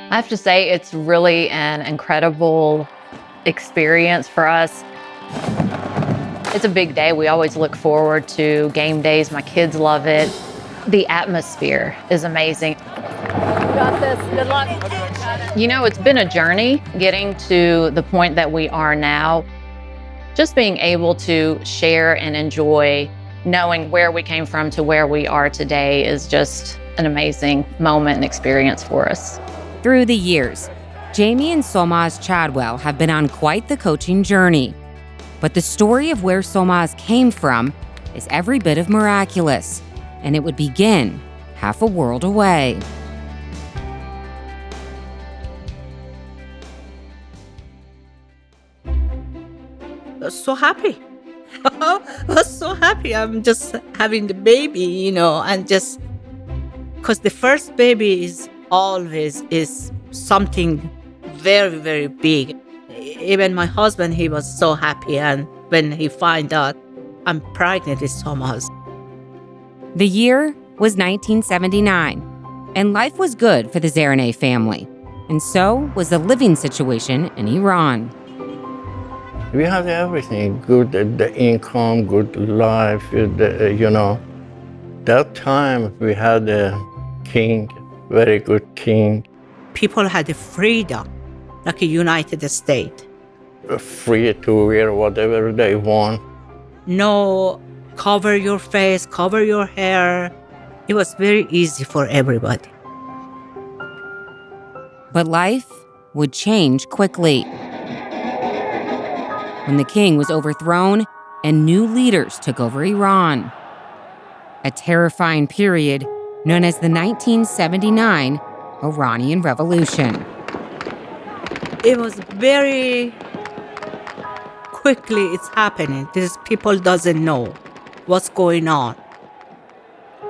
I have to say, it's really an incredible experience for us. It's a big day. We always look forward to game days. My kids love it. The atmosphere is amazing. Got this. Good luck. You know, it's been a journey getting to the point that we are now. Just being able to share and enjoy knowing where we came from to where we are today is just an amazing moment and experience for us. Through the years, Jamey and Solmaz Chadwell have been on quite the coaching journey. But the story of where Solmaz came from is every bit of miraculous, and it would begin half a world away. I was so happy. I was so happy. I'm just having the baby, and just because the first baby is always something very, very big. Even my husband, he was so happy, and when he found out I'm pregnant with Solmaz. The year was 1979, and life was good for the Zaraneh family, and so was the living situation in Iran. We had everything, good the income, good life, That time we had a king, very good king. People had the freedom, like a United States. Free to wear whatever they want. No, cover your face, cover your hair. It was very easy for everybody. But life would change quickly. When the king was overthrown and new leaders took over Iran. A terrifying period known as the 1979 Iranian Revolution. It was very quickly it's happening. These people doesn't know what's going on.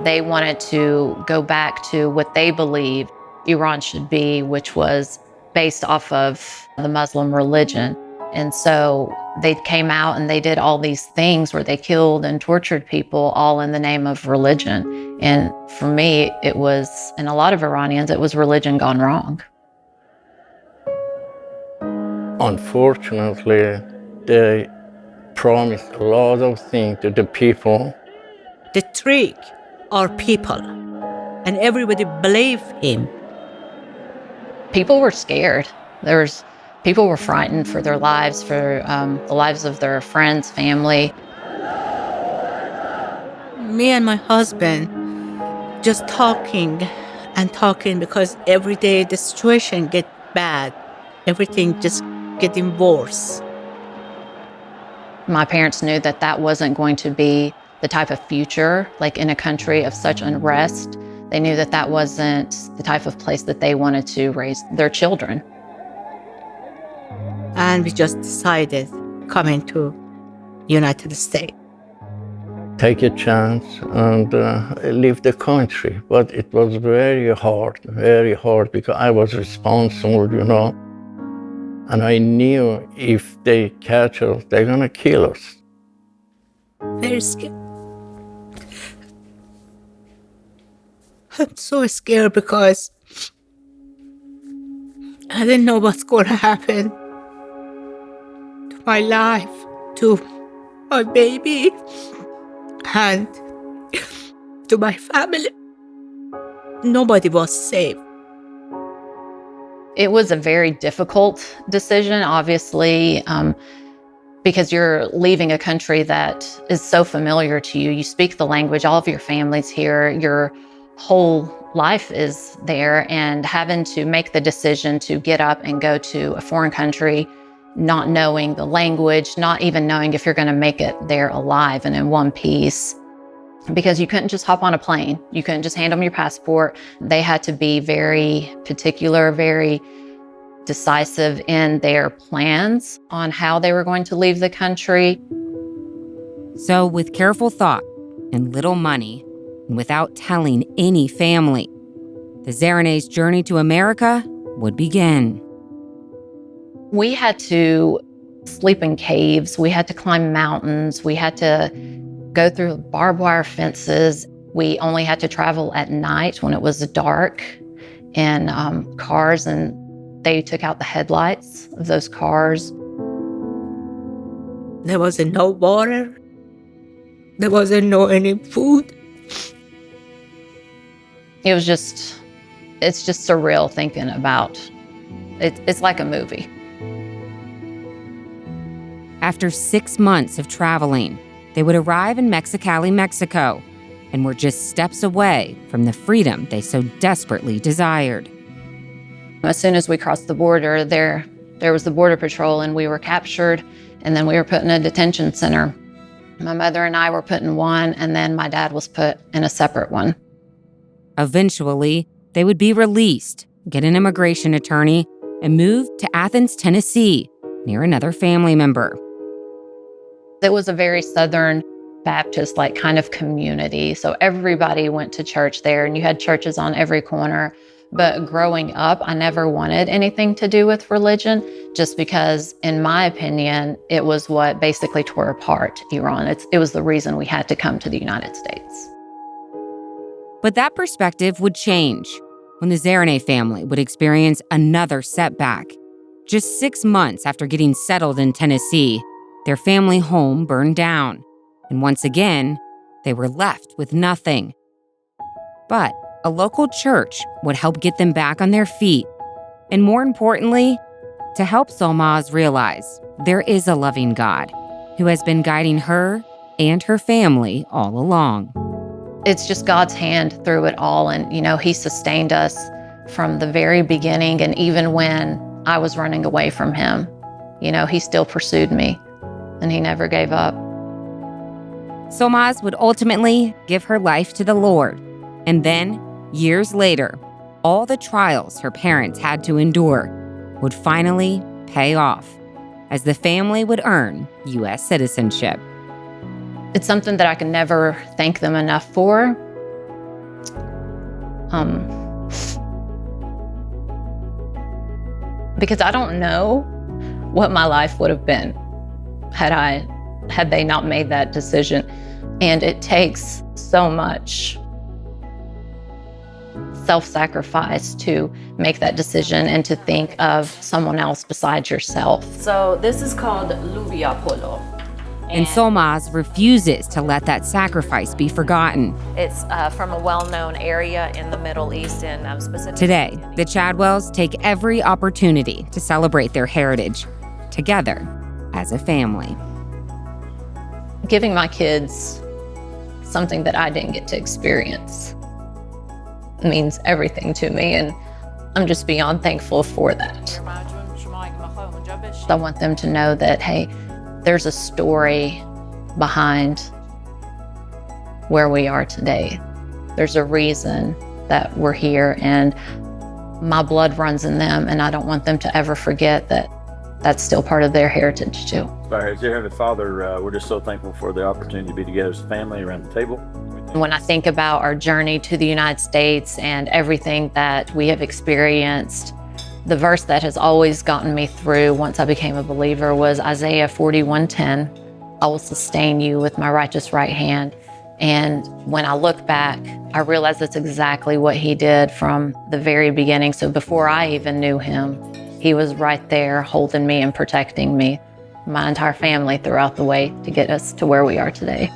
They wanted to go back to what they believe Iran should be, which was based off of the Muslim religion. And so they came out and they did all these things where they killed and tortured people all in the name of religion. And for me, it was, and a lot of Iranians, it was religion gone wrong. Unfortunately, they promised a lot of things to the people. The trick are people, and everybody believed him. People were scared. People were frightened for their lives, for the lives of their friends, family. Me and my husband just talking and talking because every day the situation get bad. Everything just getting worse. My parents knew that that wasn't going to be the type of future, like in a country of such unrest. They knew that that wasn't the type of place that they wanted to raise their children. And we just decided coming to United States. Take a chance and leave the country. But it was very hard because I was responsible, And I knew if they catch us, they're gonna kill us. Very scared. I'm so scared because I didn't know what's going to happen to my life, to my baby, and to my family. Nobody was safe. It was a very difficult decision, obviously, because you're leaving a country that is so familiar to you. You speak the language, all of your family's here, your whole life is there, and having to make the decision to get up and go to a foreign country, not knowing the language, not even knowing if you're going to make it there alive and in one piece. Because you couldn't just hop on a plane. You couldn't just hand them your passport. They had to be very particular, very decisive in their plans on how they were going to leave the country. So with careful thought and little money, and without telling any family, the Zaraneh's journey to America would begin. We had to sleep in caves. We had to climb mountains. We had to go through barbed wire fences. We only had to travel at night when it was dark. in cars, and they took out the headlights of those cars. There wasn't no water. There wasn't no any food. It's just surreal thinking about it. It's like a movie. After 6 months of traveling, they would arrive in Mexicali, Mexico, and were just steps away from the freedom they so desperately desired. As soon as we crossed the border, there was the Border Patrol, and we were captured, and then we were put in a detention center. My mother and I were put in one, and then my dad was put in a separate one. Eventually, they would be released, get an immigration attorney, and move to Athens, Tennessee, near another family member. It was a very Southern Baptist kind of community. So everybody went to church there, and you had churches on every corner. But growing up, I never wanted anything to do with religion, just because, in my opinion, it was what basically tore apart Iran. It was the reason we had to come to the United States. But that perspective would change when the Zarane family would experience another setback. Just 6 months after getting settled in Tennessee, their family home burned down. And once again, they were left with nothing. But a local church would help get them back on their feet. And more importantly, to help Solmaz realize there is a loving God who has been guiding her and her family all along. It's just God's hand through it all. And, he sustained us from the very beginning. And even when I was running away from him, he still pursued me, and he never gave up. Solmaz would ultimately give her life to the Lord. And then, years later, all the trials her parents had to endure would finally pay off as the family would earn U.S. citizenship. It's something that I can never thank them enough for. Because I don't know what my life would have been had they not made that decision. And it takes so much self-sacrifice to make that decision and to think of someone else besides yourself. So this is called Luvia Polo. And Solmaz refuses to let that sacrifice be forgotten. It's from a well-known area in the Middle East, and specifically Today, the Chadwells take every opportunity to celebrate their heritage together as a family. Giving my kids something that I didn't get to experience means everything to me, and I'm just beyond thankful for that. I want them to know that, hey, there's a story behind where we are today. There's a reason that we're here, and my blood runs in them, and I don't want them to ever forget that that's still part of their heritage too. As dear Heavenly Father, we're just so thankful for the opportunity to be together as a family around the table. When I think about our journey to the United States and everything that we have experienced, the verse that has always gotten me through once I became a believer was Isaiah 41:10. I will sustain you with my righteous right hand. And when I look back, I realize that's exactly what he did from the very beginning. So before I even knew him, he was right there holding me and protecting me, my entire family throughout the way to get us to where we are today.